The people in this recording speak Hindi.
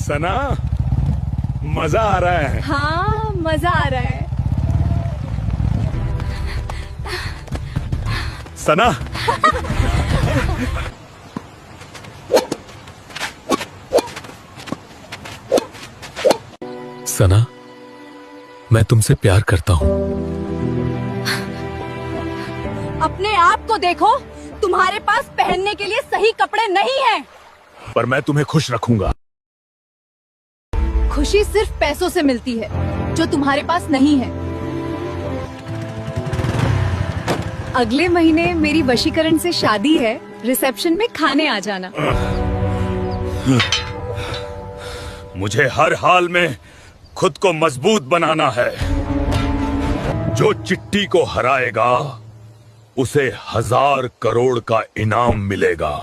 सना, मजा आ रहा है। हाँ, मजा आ रहा है। सना, सना, मैं तुमसे प्यार करता हूँ। अपने आप को देखो, तुम्हारे पास पहनने के लिए सही कपड़े नहीं हैं। पर मैं तुम्हें खुश रखूंगा। खुशी सिर्फ पैसों से मिलती है, जो तुम्हारे पास नहीं है। अगले महीने मेरी वशीकरण से शादी है, रिसेप्शन में खाने आ जाना। मुझे हर हाल में खुद को मजबूत बनाना है। जो चिट्टी को हराएगा उसे 1000 करोड़ का इनाम मिलेगा।